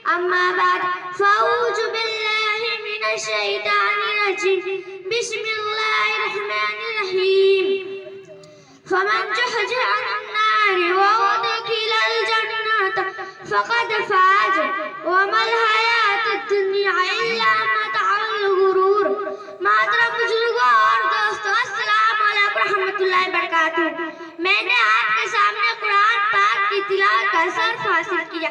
अम्मा बाद फ़अऊज़ु बिल्लाहि मिनश शैतानिर रजीम बिस्मिल्लाहिर रहमानिर रहीम फमन ज़ुहज़िह अनिन नारि व उदखिलल जन्नत फ़क़द फ़ाज़ वमल हयातुद दुनिया इल्ला मतअल गुरूर। मोहतरम बुजुर्गों और दोस्तों, अस्सलाम वालेकुम रहमतुल्लाहि व बरकातुहू। मैंने आपके सामने कुरान पाक की तिलावत का शर्फ हासिल किया,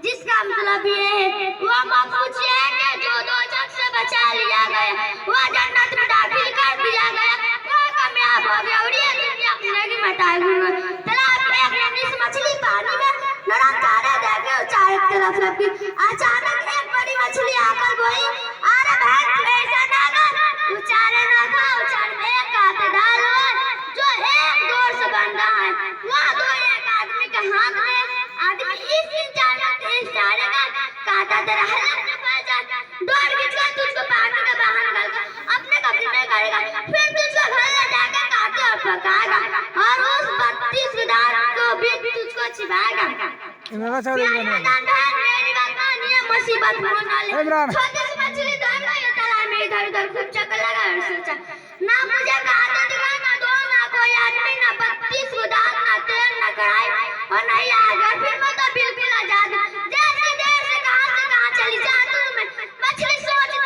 जिसका मतलब ये है वो महफूज है कि जो दोज़ख से बचा लिया गया वो जन्नत में दाखिल कर दिया गया, वो कामयाब हो गया। और ये दुनिया की जिंदगी में तालाब में एक नन्ही सी मछली पानी में नरम चारे देके चारों तरफ लपकी। अचानक एक बड़ी मछली आकर बोली, अरे बहन तू ऐसा ना कर, उचारे ना खा, उचार में एक कांटे डालो जो एक डोर से बंधा है। वहाँ दो एक आदमी के हाथ में आदमी इस इंसान में तेज डालेगा, कांटा तेरा हलक में फंस जाएगा, डोर खींचकर तुझको पानी के बाहर निकालकर अपने कब्र में करेगा, फिर तुझको घर ले जाकर काटे और पकाएगा और उस 32 विधान को भी तुझको छिपाएगा। मेरी बात मानिए, मुसीबत में ना ले। छोटी सी मछली दौड़ गई तालाब में, इधर उधर खूब चक्कर लगा और सोचा, ना मुझे कांटा दिखा, ना दो, ना कोई आदमी, ना 32 विधान, ना तेल, ना कढ़ाई और नहीं आएगा। फिर मैं तो बिल्कुल आजाद हूँ। जैसे देर से कहाँ चली जाती हूँ मैं। मछली सोचती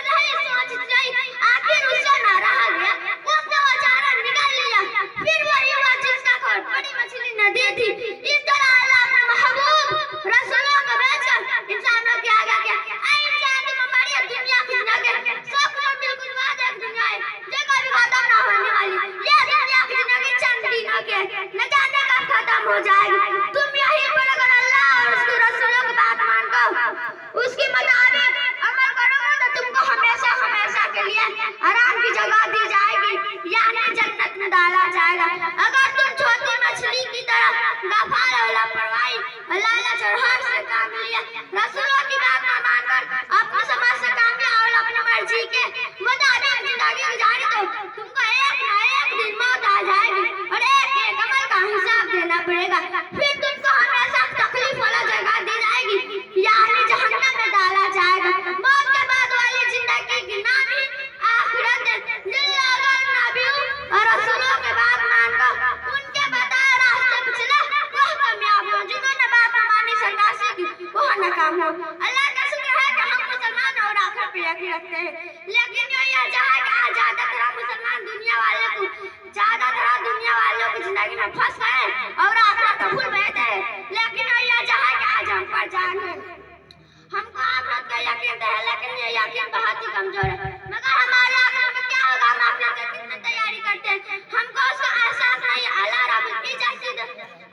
रही, आखिर उससे ना रहा गया, उसने वो चारा निकाल लिया। फिर वही हुआ जिसका खोट बड़ी मछली नदी थी। इस तरह अल्लाह अपने महबूब रसूलों को भेजकर इंसानों के आगे क्या, ऐ इंसान तुम हमारी दुनिया की जिंदगी सब कुछ बिल्कुल वादा एक दुनिया है जो कभी खत्म ना होने वाली। ये दुनिया की जिंदगी चंद दिनों की है, न जाने कब खत्म हो जाएगी। तुम यहीं पर अगर अल्लाह और उसके रसूलों की बात मानकर उसके मुताबिक अमल करोगे तो तुमको हमेशा हमेशा के लिए आराम की जगह दी जाएगी, यानी जन्नत में डाला जाएगा। अगर तुम छोटी मछली की तरह गफाल और लापरवाही लालच और हर्ष से काम लिया, रसूलों की बात न मानकर अपने समझ से काम लिया और अपनी मर्जी के मुताबिक जिंदगी गुजारी तो तुमको एक न एक दिन मौत आ जाएगी और एक एक अमल का हिसाब देना पड़ेगा। फिर तुमको हमेशा तकलीफ वाला जगह दी जाएगी, यानी जहन्नम में डाला जाएगा। मौत के बाद वाली जिंदगी की नाम ही आखिरत है। जिन लोगों ने नबियों और रसूलों के बात मानकर उनके बताए रास्ते पे चले वो कामयाब हो, जिन्होंने बात-मानी सरदासी की वो नाकाम हो। अल्लाह का शुक्र है कि हम मुसलमान और आखिरत पे यकीन रखते हैं, लेकिन ये जहाँ का ज्यादातर मुसलमान दुनिया वालों की जिंदगी में फंस गए और आखिरत को भूल बैठे हैं। लेकिन ये जहाँ का आज हम पर जान है, हमको आखिरत का यकीन है, लेकिन ये यकीन बहुत ही कमजोर है। मगर हमारे आखिरत में क्या होगा, हम आखिरत की कितनी तैयारी करते हैं, हमको उसका एहसास नहीं। अल्लाह रब्बुल इज्जत दे,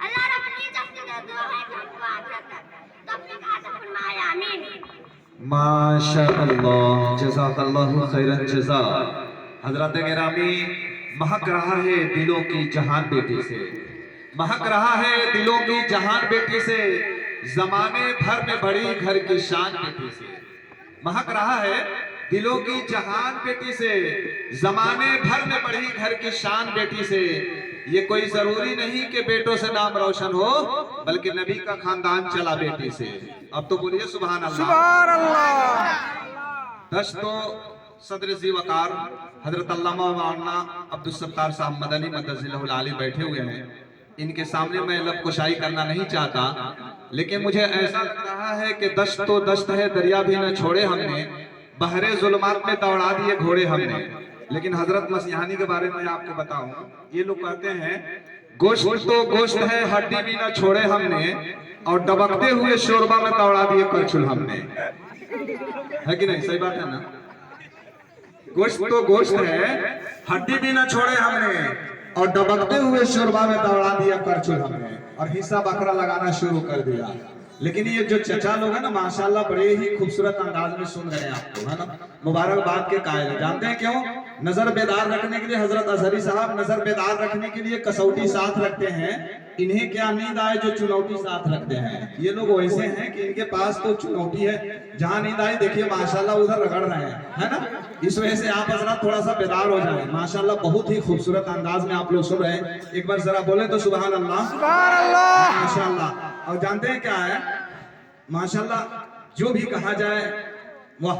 अल्लाह रब्बुल इज्जत दे दो है हमको आखिरत का। तो अपने कहा से फरमाए आमीन। माशाअल्लाह, जज़ाकल्लाहु खैरन जज़ा। हज़रत गिरामी, महक रहा है दिलों की जहान बेटी से, महक रहा है दिलों की जहान बेटी से, जमाने भर में बड़ी घर की शान बेटी से। महक रहा है दिलों की जहान बेटी से, जमाने भर में बड़ी घर की शान बेटी से। ये कोई जरूरी नहीं कि बेटों से नाम रोशन हो, बल्कि नबी का खानदान चला बेटी से। अब तो बोलिए सुभान अल्लाह, सुभान अल्लाह। दस्तो सदर जी वकार हजरत अल्लामा मौलाना अब्दुल सत्तार साहब मदनी मदजिल्लहुल आली बैठे हुए हैं। इनके सामने मैं लब कुशाई करना नहीं चाहता, लेकिन मुझे ऐसा लग रहा है कि दश्त तो दश्त है, दरिया भी न छोड़े हमने, बहरे जुल्मात में दौड़ा दिए घोड़े हमने। लेकिन हजरत मसीहानी के बारे में आपको बताऊं, ये लोग कहते हैं गोश्त तो गोश्त है, हड्डी भी न छोड़े हमने, और डबकते हुए शोरबा में दौड़ा दिए करछुल हमने। है कि नहीं? सही बात है ना? गोश्त तो गोश्त है, हड्डी भी न छोड़े हमने, और डबकते हुए शोरबा में दौड़ा दिया करछुल हमने, और हिस्सा बकरा लगाना शुरू कर दिया। लेकिन ये जो चचा लोग हैं ना, माशाल्लाह बड़े ही खूबसूरत अंदाज में सुन रहे हैं आपको, है ना? मुबारकबाद के कायल हैं। जानते हैं क्यों? नजर बेदार रखने के लिए हजरत अजहरी साहब नजर बेदार रखने के लिए कसौटी साथ रखते हैं। इन्हें क्या नींद आए जो चुनौती साथ रखते हैं। ये लोग वैसे हैं कि इनके पास तो चुनौती है, जहाँ नींद आई देखिए माशाल्लाह उधर रगड़ रहे हैं, है ना? इस वजह से आप हजरत थोड़ा सा बेदार हो जाए। माशाल्लाह बहुत ही खूबसूरत अंदाज में आप लोग सुन रहे हैं। एक बार जरा बोले तो सुभान अल्लाह, सुभान अल्लाह, माशाल्लाह। और जानते हैं क्या है माशाल्लाह, जो भी कहा जाए वह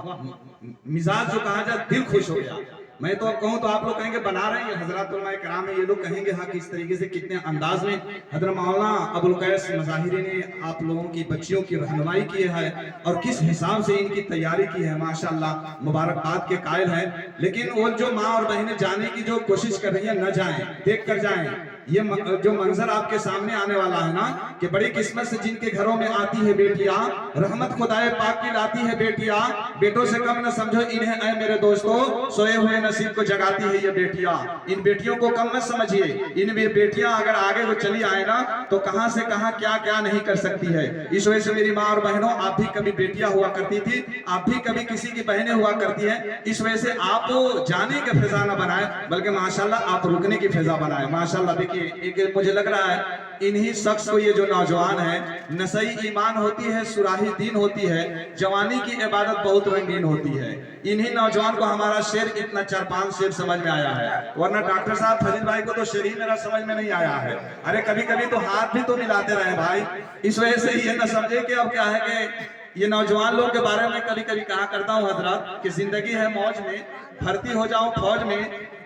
मिजाज जो कहा जाए दिल खुश हो गया। मैं तो अब कहूं तो आप लोग कहेंगे बना रहे हैं हजरत उलमाए किराम है, ये लोग कहेंगे हाँ किस तरीके से कितने अंदाज में हजरत मौलाना अबुल कैस मज़ाहिरी ने आप लोगों की बच्चियों की रहनुमाई की है और किस हिसाब से इनकी तैयारी की है, माशाल्लाह मुबारकबाद के कायल है। लेकिन वो जो माँ और बहनें जाने की जो कोशिश कर रही है न जाएं, देख कर जाएं। ये जो मंजर आपके सामने आने वाला है ना कि बड़ी किस्मत से जिनके घरों में आती है बेटियां, रहमत खुदाए पाक की लाती है बेटियां, बेटों से कम न समझो इन्हें ऐ मेरे दोस्तों, सोए हुए नसीब को जगाती है ये बेटियां। इन बेटियों को कम मत समझिए, इन बेटियां अगर आगे वो चली आए ना तो कहां से कहां क्या क्या नहीं कर सकती है। इस वजह से मेरी माँ और बहनों, आप भी कभी बेटियां हुआ करती थी, आप भी कभी किसी की बहनें हुआ करती है। इस वजह से आप जाने का फिजा न बनाए बल्कि माशाल्लाह आप रुकने की फिजा बनाए। माशाल्लाह देखिए एक मुझे लग रहा है इन्हीं शख्स को, ये जो नौजवान है, नसई ईमान होती है, सुराही दीन होती है, जवानी की इबादत बहुत रंगीन होती है। इन्हीं नौजवान को हमारा शेर इतना 4-5 शेर समझ में आया है, वरना डॉक्टर साहब फरीद भाई को तो शेर ही मेरा समझ में नहीं आया है। अरे कभी कभी तो हाथ भी तो मिलाते रहे भाई। इस वजह से ये न समझे कि अब क्या है कि ये नौजवान लोग के बारे में कभी कभी कहा करता हूँ हजरत कि जिंदगी है मौज में, भर्ती हो जाऊं फौज में,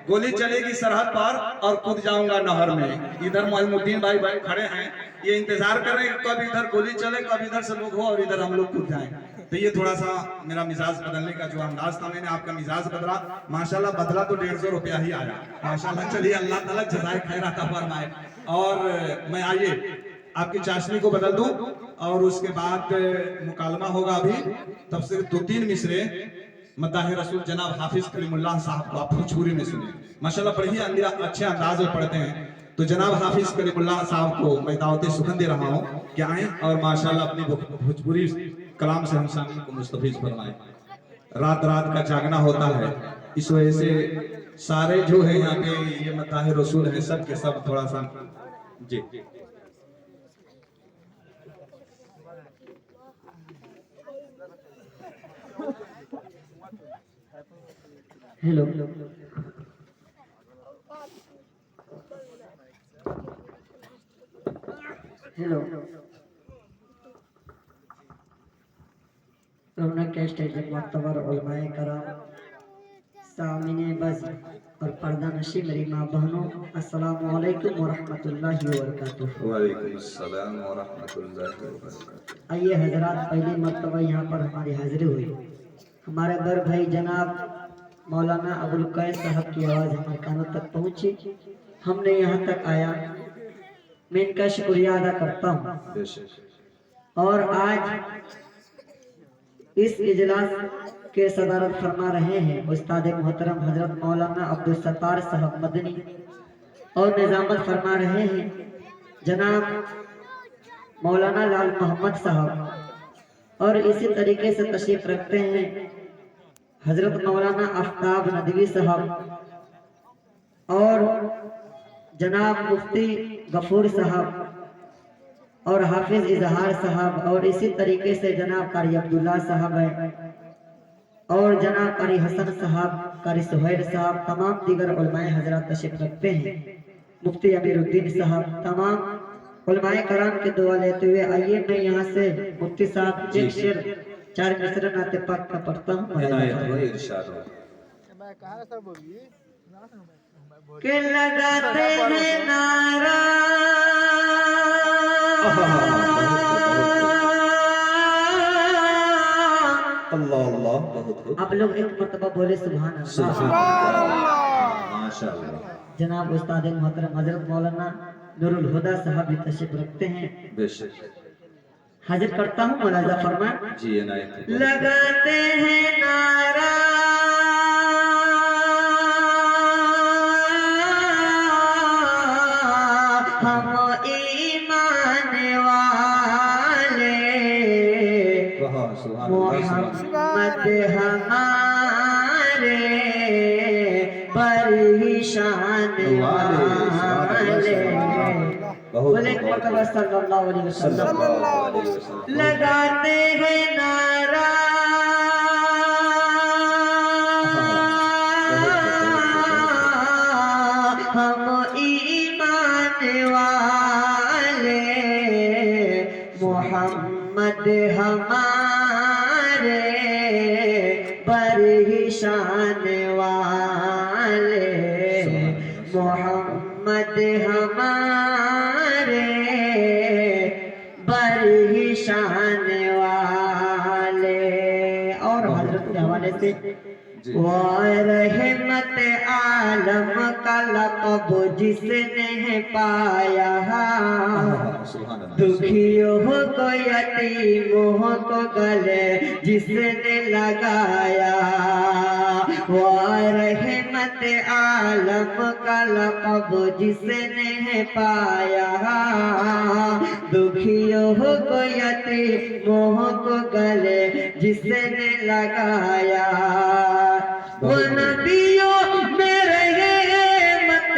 गोली चलेगी सरहद पर और कूद जाऊंगा नहर में। इधर मोइनुद्दीन भाई खड़े हैं, ये इंतजार कर रहे हैं कब इधर गोली चले, कब इधर से लोग हो और इधर हम लोग कूद जाएं। तो ये थोड़ा सा मेरा मिजाज बदलने का जो अंदाज था, मैंने आपका मिजाज बदला। माशाल्लाह बदला तो 150 रुपया ही आया माशाल्लाह। चलिए अल्लाह ताला जज़ाए खैर अता फरमाए। और मैं आइए आपकी चाशनी को बदल दूं और उसके बाद मुकालमा होगा। अभी तब से 2-3 मिसरे मद्दाह रसूल जनाब हाफिज कलीमुल्लाह साहब को आप भोजपुरी में सुने, माशाल्लाह बड़े ही अच्छे अंदाज में पढ़ते हैं। तो जनाब हाफिज कलीमुल्लाह साहब को मैं दावत सुखन दे रहा हूँ कि आए और माशाल्लाह अपनी भोजपुरी कलाम से हम सामने को मुस्तफीज फरमाए। रात रात का जागना होता है, इस वजह से सारे जो है यहाँ पे ये मद्दाह रसूल है सब के सब थोड़ा सा जी। हेलो हेलो रौनक के स्टेज मुअत्तबर उलमाए कराम, सामीने बज़ और पर्दा नशी मेरी माँ बहनों, अस्सलामु अलैकुम व रहमतुल्लाहि व बरकातुहू। वालेकुम अस्सलाम व रहमतुल्लाहि व बरकातुहू। आइए हजरात, पहली मर्तबा यहाँ पर हमारी हाजिरी हुई। हमारे बड़ भाई जनाब मौलाना अबुल कैस साहब की आवाज़ हमारे कानों तक पहुँची, हमने यहाँ तक आया, मैं इनका शुक्रिया अदा करता हूँ। और आज इस इजलास के सदारत फरमा रहे हैं उस्ताद मोहतरम हजरत मौलाना अब्दुल सत्तार साहब मदनी, और निजामत फरमा रहे हैं जनाब मौलाना लाल मोहम्मद साहब, और इसी तरीके से तशरीफ रखते हैं हजरत मौलाना आफ्ताब नदवी साहब और जनाब मुफ्ती गफूर साहब और हाफिज इजहार साहब, और इसी तरीके से जनाब कारी अब्दुल्ला साहब है और जनाब कारी हसन साहब, कारी सुहैल साहब, तमाम दीगर उलमाए हजरात तशरीफ रखते हैं, मुफ्ती अमीरुद्दीन साहब, तमाम उलमाए कराम के दुआ लेते हुए आइए मैं यहाँ से मुफ्ती साहब एक शेर 4 मिसरे नाते पाक का पढ़ता हूँ। के लगाते हैं नारा अल्लाह अल्लाह, बहुत आप लोग एक मर्तबा बोले सुभान अल्लाह। माशाअल्लाह। जनाब उस्ताद मोहतरम हजरत मौलाना नूरुल हुदा साहब भी तशरीफ रखते हैं, बेशक हाजिर करता हूँ मुलाजा फरमा। जी इनायत। लगाते हैं नारा हम ईमान वाले, मोहम्मद हमारे परेशान वाले, बोले सल्लल्लाहु अलैहि वसल्लम। लगाते हैं नारा हम ईमान वाले, मोहम्मद हमारे हमारे बड़ी शान वाले। और हजरत के हवाले से रहमत आलम का लक़ब जिसने पाया, दुखियों को यतीमों को गले जिसने लगाया। वो रहमत आलम का लक़ब जिसने पाया, दुखियों को यतीमों को गले जिसने लगाया। वो नबियों में रहमत,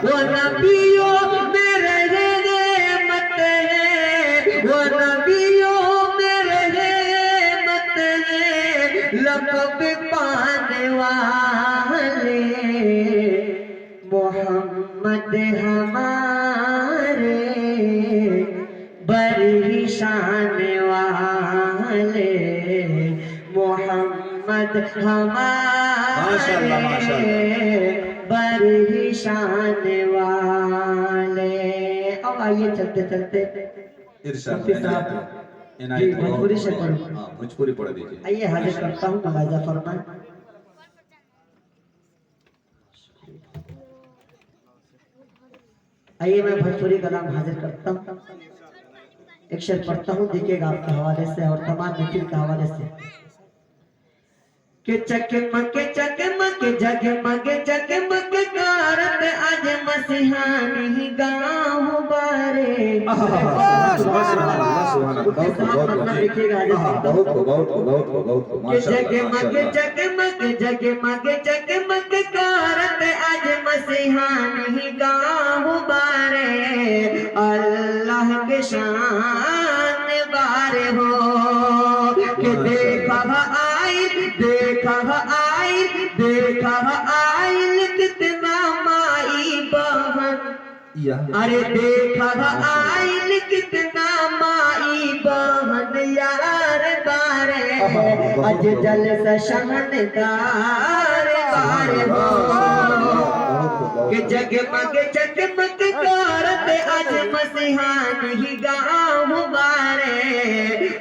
वो नबियों में रहमत है, वो नबियों में रहमत है, लक़ब पाने वाले मोहम्मद हमारे बड़ी शान वाले, मोहम्मद हमारे बड़ी शान वाले। अब आइए चलते चलते इरशाद मुफ्ती साहब जी भोजपुरी से पढ़ो। भोजपुरी पढ़ दीजिए। आइए हाजिर करता हूँ नवाजा फरमाए। आइए मैं भोजपुरी कलाम हाजिर करता हूँ। एक शेर पढ़ता हूँ, देखिएगा आपके हवाले से और तमाम मीटिंग के हवाले से। कि चकमक चकमक जगमग जगमग कारत आज मसीहानी गाँव बारे। जगमग जगमग जगमग जगमग कारत आज मसीहानी गाँव बारे। अल्लाह के शान बारे हो कि देखा आइल कितना माई बहन। अरे देखा आइल कितना माई बहन यार बारे। अज जल शहनदार बारे हो कि जगमग जगमग करत आज मसीहान ही गाँव बारे।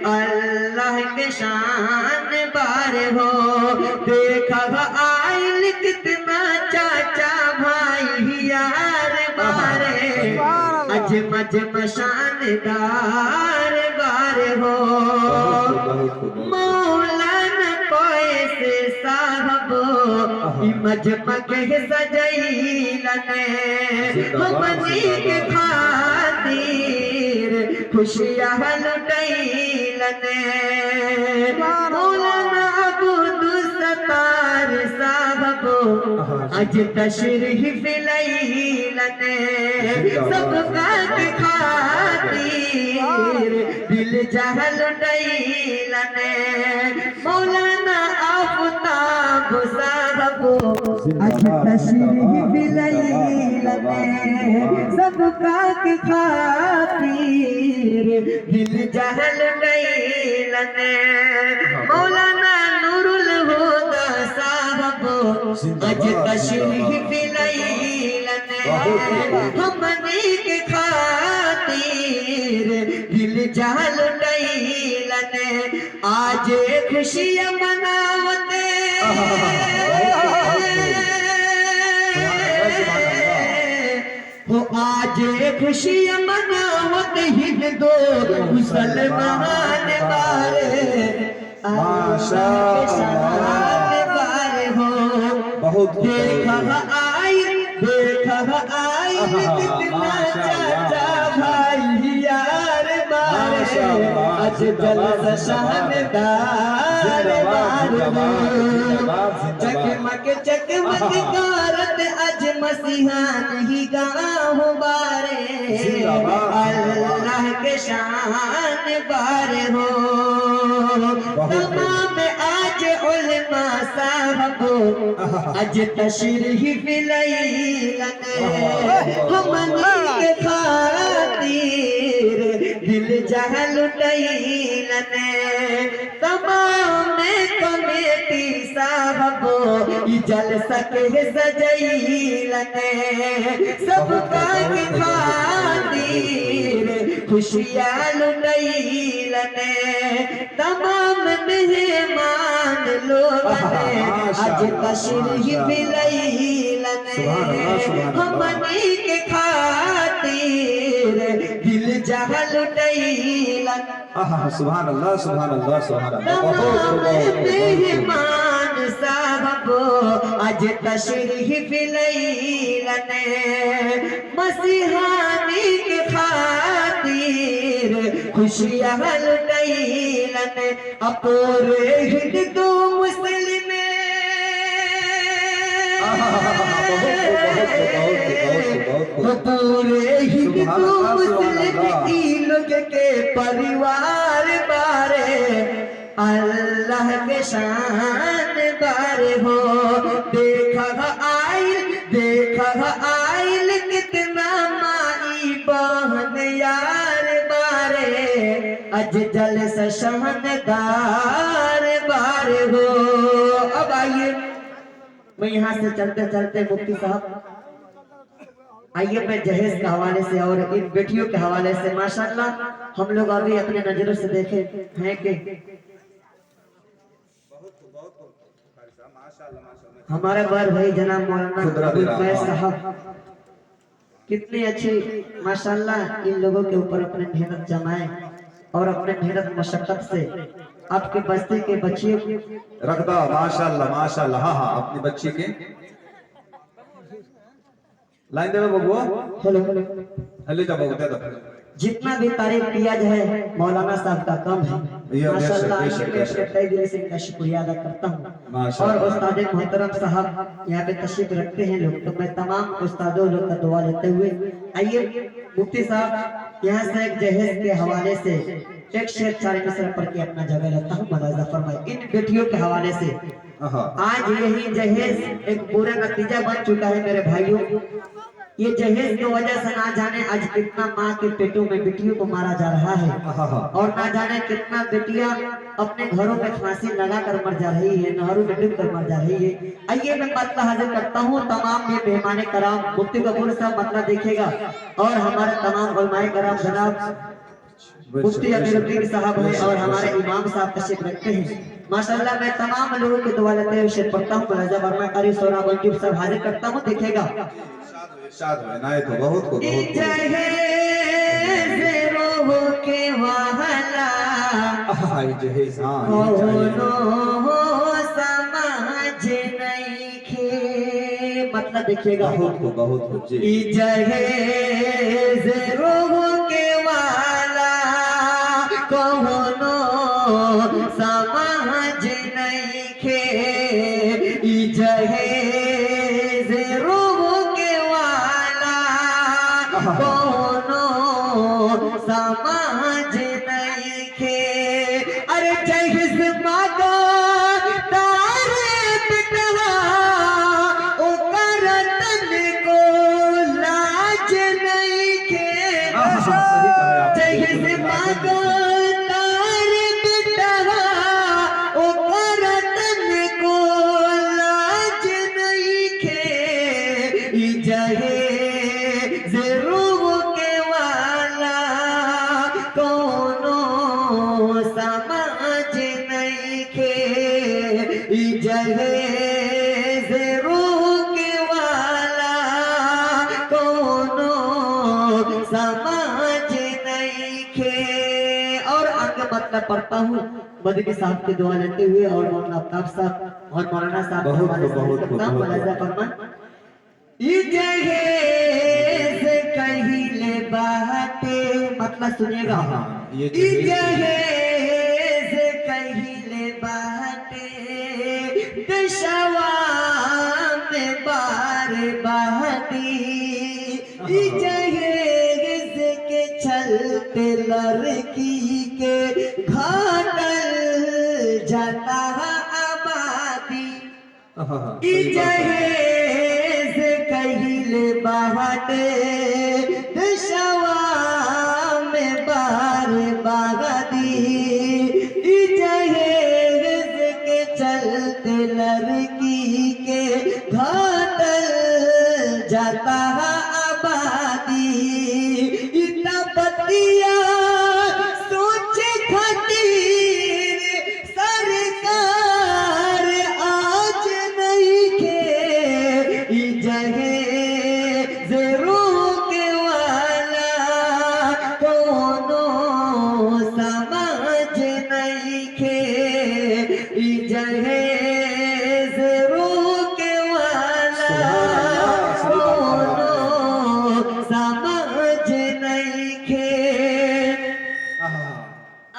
अल्लाह के शान बारे हो देखा आइल कितना चाचा भाई यार बारे। अजमज शानदार बारे हो मौलाना पैसे साहब मजमग सजैलने हमनी के खातिर खुशियाँ लुटैलने। मौलाना अब्दुल साहब आज तशरीफ लैलने सबका के खातिर दिल जहल लुटैलने। मौलाना आफताब साहब आज तशरीफ लैलने सबका के खातिर दिल जहल लुटैलने। मौलाना नूरुल हुदा साहब आज तशरीफ लैलने हमनी के खातिर दिल जहल लुटैलने। आज खुशियाँ मनावते हो आज खुशियाँ मनावत हिंदू मुसलमान बारे। बारे हो बहुत देखा आइल कितना चाचा भाई यार बारे। आज जलसा शानदार बारे हो चकमक चकमक कारत आज मसीहान ही गाँव बारे। अल्लाह के शान बारे हो तमाम आज उलमा साहब आज तशरीफ लैलने हमनी के खातिर दिल जहल लुटैलने। तमाम साहबो ई जलसा के सजैलने सबका के खातिर खुशियाँ लुटैलने तमाम मेहमान लोग आज तशरीफ लैलने हमनी के खातिर दिल जहाँ लुटैलन सुभान अल्लाह सुभान अल्लाह सुभान तमाम अल्लाह। मेहमान साहबो आज तशरीफ लैलने मसीहानी के खातिर खुशियाँ लुटैलने अपूरे हिंदू मुस्लिम पूरे हिंदू मुस्लिम ई लोग के परिवार बारे अल्लाह के शान बारे हो देखा आइल कितना माई बहन यार बारे अज जल से शानदार बारे हो। अब आइए मैं यहाँ से चलते चलते मुफ्ती साहब आइए मैं जहेज के हवाले से और इन बेटियों के हवाले से माशाल्लाह हम लोग अभी अपने नजरों से देखे हैं कि हमारे बड़ भाई जनाब मौलाना अब्दुल कैस साहब कितनी अच्छी माशाल्लाह इन लोगों के ऊपर अपने मेहनत जमाए और अपने मेहनत मशक्कत से आपके बस्ती के बच्चियों रख दो माशाल्लाह माशाल्लाह। हाँ हाँ अपनी बच्ची के लाइन दे बबुआ हेलो हले जा बबुआ दे दो। जितना भी तारीफ किया जाए मौलाना साहब का कम है माशाल्लाह। मैं तहे दिल से इनका शुक्रिया अदा करता हूँ और उस्ताद मोहतरम साहब यहाँ पे तशरीफ रखते हैं लोग तो मैं तमाम उस्तादों लोग का दुआ लेते हुए आइए मुफ्ती साहब यहाँ से एक जहेज के हवाले से एक शेर 4 मिसरा पढ़ के अपना जगह लेता हूँ मलाजा फरमाए इन बेटियों के हवाले से। आज यही जहेज एक पूरा नतीजा बन चुका है मेरे भाइयों। ये जहेज की वजह से ना जाने आज कितना माँ के पेटों में बेटियों को मारा जा रहा है और ना जाने कितना बेटियां अपने घरों में फांसी लगाकर मर जा रही है नहरों में डूब कर मर जा रही है। आइए मैं मतला हाजिर करता हूँ तमाम ये मेहमान कराम मुफ्ती कपूर साहब मतला देखेगा और हमारे तमाम उलमाए कराम जनाब मुफ्ती अमीरुद्दीन साहब है और हमारे इमाम साहब तशरीफ रखते हैं माशाल्लाह। मैं तमाम लोगों के दुआ लेते हुए शेर पढ़ता हूँ मलाजा वर्मा कारी सोना मंजूर सब हाजिर करता हूँ देखेगा बहुत को के वाला जहेज हाँ समझ नहीं खे मतलब देखिएगा बहुत जी जहेज रोह के वाला कौनो समझ नहीं खे जहेज रोह के वाला कौनो समझ नहीं खे अरे जहेज मांगो तारे पिटवा ओ करतन को लाज नहीं खे जहेज मांगो तारे पिटवा ओ करतन को लाज नहीं खे जहेज रूह के वाला कोनो समझ नहीं खे जहेज रूह के वाला कोनो समझ नहीं खे। और आगे मतलब पढ़ता हूँ मदनी साहब की दुआ लेते हुए और मौलाना आफ्ताब साहब और मौलाना साहब जहेज कहिले बाटे मतलब सुनिएगा जहेज कहिले बाटे दशवा में बार बहती जहेज के चलते लड़की के घाटल जाता आबादी जहेज कहिले बाटे दशवा में बार बहती जहेज के चलते लड़की जाता आबादी इतना बतिया सोचे खातिर सरकार आज नहीं के ई जगह जरूर के वाला कोनो समझ नहीं के ई जगह जरूर के वाला कोनो समझ नहीं के।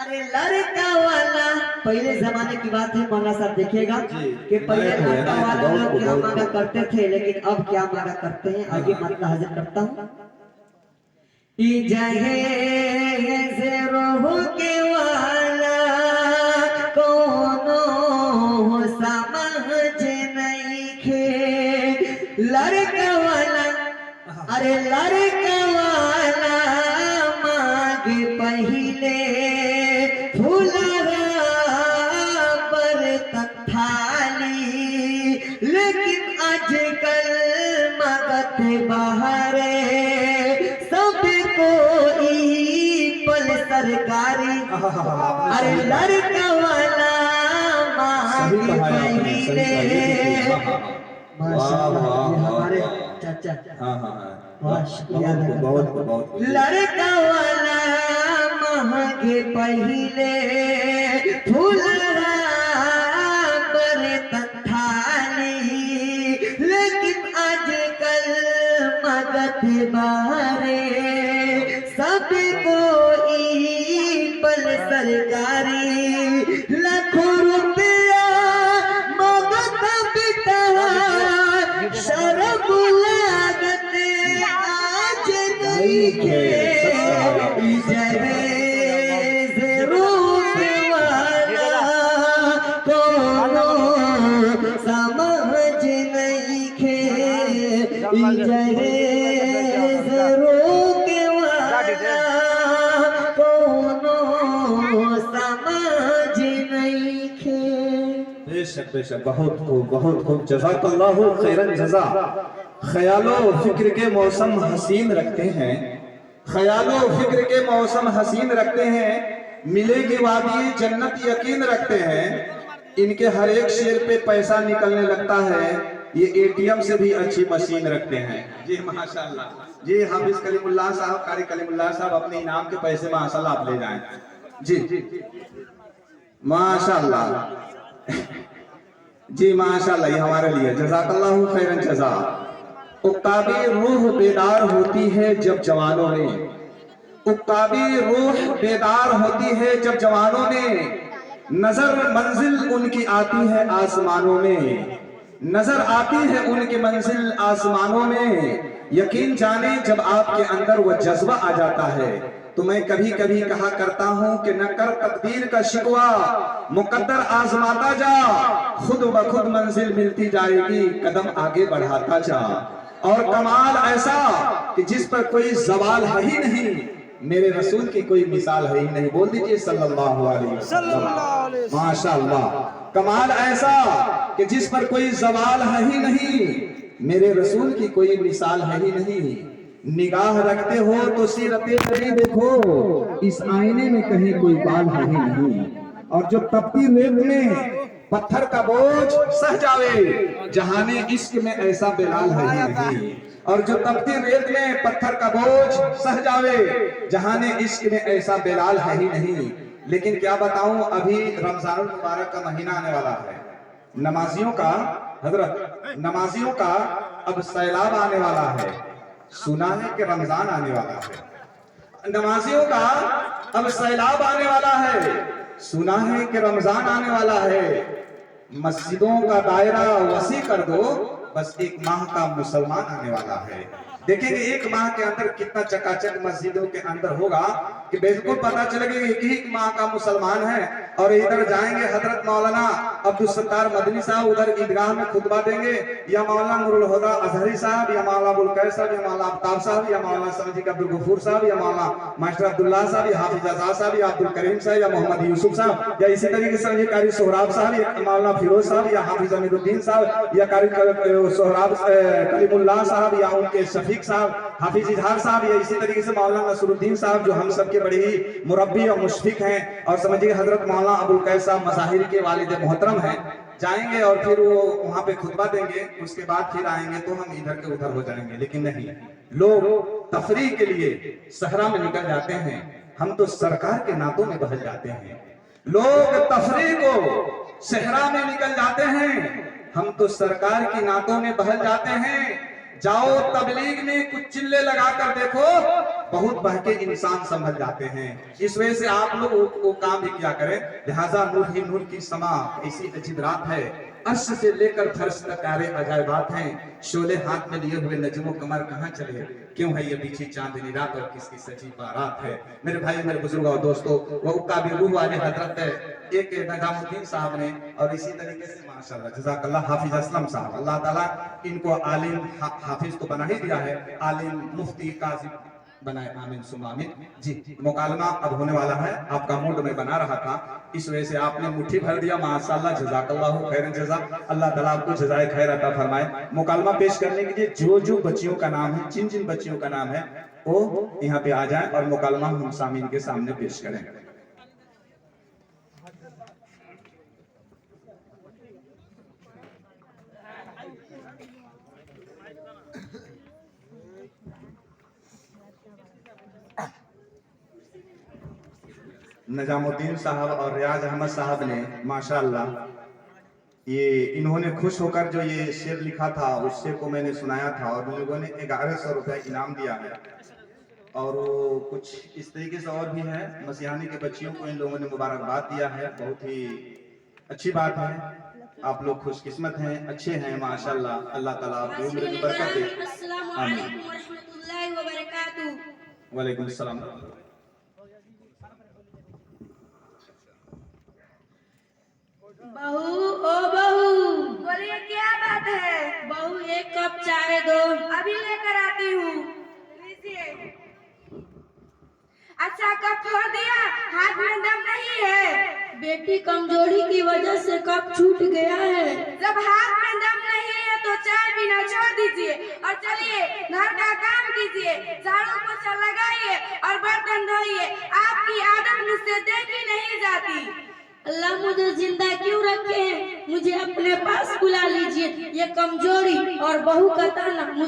अरे लड़का वाला पहले जमाने की बात है मौलाना साहब, देखिएगा कि पहले लड़का वाला लोग क्या मांगा करते थे, लेकिन अब क्या मांगा करते हैं, आगे मतलब हाजिर करता हूँ। ई जहे ज़रूर के वाला कोनो समझ नहीं खे लड़का वाला। अरे लड़का वाला मांगे पहले फूलरा बर्तन थाली, लेकिन आजकल मगत बहारे सब कोई पल सरकारी। अरे लड़का वाला मांगे पहले माशाअल्लाह हमारे चाचा बहुत शुक्रिया लड़का वाला मांगे पहले फूलरा बर्तन थाली, लेकिन आजकल मगत बारे सब कोई पल सरकारी। लाखों रुपया मगत बिता शर्म लागत आज नहीं के जरूर वाला कोनो समझ नहीं खे जरूर वाला कोनो समझ नहीं खे। बेशक बेशक, बहुत खूब जज़ाकल्लाहु खैरन जज़ा। ख्यालो फिक्र के मौसम हसीन रखते हैं, ख्यालो फिक्र के मौसम हसीन रखते हैं, मिलेगी वादी जन्नत यकीन रखते हैं। इनके हर एक शेर पे पैसा निकलने लगता है, ये एटीएम से भी अच्छी मशीन रखते हैं। जी माशाल्लाह, जी हाफिज कलीमुल्लाह साहब, कारी कलीमुल्लाह साहब अपने इनाम के पैसे माशाल्लाह आप ले जाएं। जी माशाल्लाह जी माशाल्लाह, ये हमारे लिए जज़ाकल्लाहु खैरन जज़ा। उक्ताबी रूह बेदार होती है जब जवानों में, उक्ताबी रूह बेदार होती है जब जवानों में, नजर मंजिल उनकी आती है आसमानों में, नजर आती है उनकी मंजिल आसमानों में। यकीन जाने जब आपके अंदर वो जज्बा आ जाता है, तो मैं कभी कभी कहा करता हूं कि न कर तकदीर का शिकवा, मुकद्दर आजमाता जा, खुद ब खुद मंजिल मिलती जाएगी, कदम आगे बढ़ाता जा। और कमाल ऐसा कि जिस पर कोई सवाल है ही नहीं, मेरे रसूल की कोई मिसाल है ही नहीं। बोल दीजिए सल्लल्लाहु अलैहि वसल्लम। माशाअल्लाह, कमाल ऐसा कि जिस पर कोई सवाल है ही नहीं, मेरे रसूल की कोई मिसाल है ही नहीं। निगाह रखते हो तो सीरते नबी देखो, इस आईने में कहीं कोई बाल है ही नहीं। और जो तपती रेत में पत्थर का बोझ सह जावे, जहाने इश्क में ऐसा बेलाल है ही नहीं। और जो तपती रेत में पत्थर का बोझ सह जावे, जहाने इश्क में ऐसा बेलाल है ही नहीं। लेकिन क्या बताऊं, अभी रमजानुल मुबारक का महीना आने वाला है, नमाजियों का हजरत नमाजियों का अब सैलाब आने वाला है। सुना है कि रमजान आने वाला है, नमाजियों का अब सैलाब आने वाला है। सुना है कि रमजान आने वाला है। मस्जिदों का दायरा वसी कर दो, बस एक माह का मुसलमान आने वाला है। देखेंगे एक माह के अंदर कितना चकाचक मस्जिदों के अंदर होगा। कि बिल्कुल पता चलेगा कि एक ही माँ का मुसलमान है। और इधर जाएंगे हजरत मौलाना अब्दुल सत्तार मदनी साहब उधर ईदगाह में खुतबा देंगे, या मौलाना नूरुल हुदा अजहरी साहब, या मौलाना अबुल कैस साहब, या मौलाना आफ्ताब साहब, या मौलाना समझी अब्दुल गफूर साहब, या मौलाना मास्टर अब्दुल्ला साहब, या हाफिज आजाद साहब, या अब्दुल करीम साहब, या मोहम्मद यूसुफ साहब, या इसी तरीके से समझिए कारी सोहराब साहब, या मौलाना फिरोज साहब, या हाफिज अमीरुद्दीन साहब, या कारी सोहराब कलीमुल्लाह साहब, या उनके शफीक साहब, हाफिज इजहार साहब, या इसी तरीके से मौलाना नसरुद्दीन साहब जो हम सबके बड़े ही मुरब्बी और मुशफिक हैं, और समझिए हजरत मौलाना अबुल कैस साहब मज़ाहिर के वालिद मोहतरम हैं। जाएंगे और फिर वो वहां पे खुतबा देंगे, उसके बाद फिर आएंगे तो हम इधर के उधर हो जाएंगे। लेकिन नहीं, लोग तफरीह के लिए सहरा में निकल जाते हैं, हम तो सरकार के नातों में बहल जाते हैं। लोग तफरीह को सहरा में निकल जाते हैं, हम तो सरकार की नातों में बहल जाते हैं। जाओ तबलीग में कुछ चिल्ले लगाकर देखो, बहुत बहके इंसान संभल जाते हैं। इस वजह से आप लोग वो काम भी किया करें। लिहाजा नूर ही नूर की समा ऐसी अजीब रात है, अर्श से लेकर फर्श तक आरे अजायबात हैं। शोले हाथ में लिए हुए नजमो कमर कहाँ चले, क्यों है ये पीछे चांदनी रात और किसकी सजी बारात है। मेरे भाई मेरे बुजुर्ग और दोस्तों, वो उक्का भी रूह वाले हजरत है एक नजामुद्दीन साहब ने, और इसी तरीके से माशाअल्लाह जज़ाकल्लाह हाफिज असलम साहब, अल्लाह ताला इनको आलिम हाफिज तो बना ही दिया है, आलिम मुफ्ती काजी बनाए, आमीन सुम आमीन। जी मुकालमा अब होने वाला है, आपका मूड में बना रहा था, इस वजह से आपने मुट्ठी भर दिया, माशाअल्लाह जज़ाकल्लाह खैरन जज़ा, अल्लाह ताला आपको जज़ाए खैर अता फरमाए। मुकालमा पेश करने के लिए जो जो बच्चियों का नाम है, जिन जिन बच्चियों का नाम है, वो यहाँ पे आ जाए और मुकालमा हम सामीन के सामने पेश करें। नजामुद्दीन साहब और रियाज अहमद साहब ने माशाअल्लाह ये इन्होंने खुश होकर जो ये शेर लिखा था उस शेर को मैंने सुनाया था, और उन लोगों ने 1100 रुपए इनाम दिया है। और वो कुछ इस तरीके से और भी है, मसीहानी के बच्चियों को इन लोगों ने मुबारकबाद दिया है, बहुत ही अच्छी बात है। आप लोग खुशकिस्मत हैं, अच्छे हैं माशाअल्लाह, अल्लाह ताला आपकी उम्र में बरकत दे। अस्सलामु अलैकुम व रहमतुल्लाहि व बरकातुहू। वालेकुम सलाम। बहू ओ बहू, बोलिए क्या बात है? बहू एक कप चाय दो। अभी लेकर आती हूँ। लीजिए। अच्छा कप फोड़ दिया, हाथ में दम नहीं है। बेटी कमजोरी की वजह से कप छूट गया है। जब हाथ में दम नहीं है तो चाय पीना छोड़ दीजिए और चलिए घर का काम कीजिए, झाड़ू पोछा लगाइए और बर्तन धोइए। आपकी आदत मुझसे देखी नहीं जाती। अल्लाह मुझे जिंदा क्यों रखे हैं, मुझे अपने पास बुला लीजिए। ये कमजोरी और बहू का ताना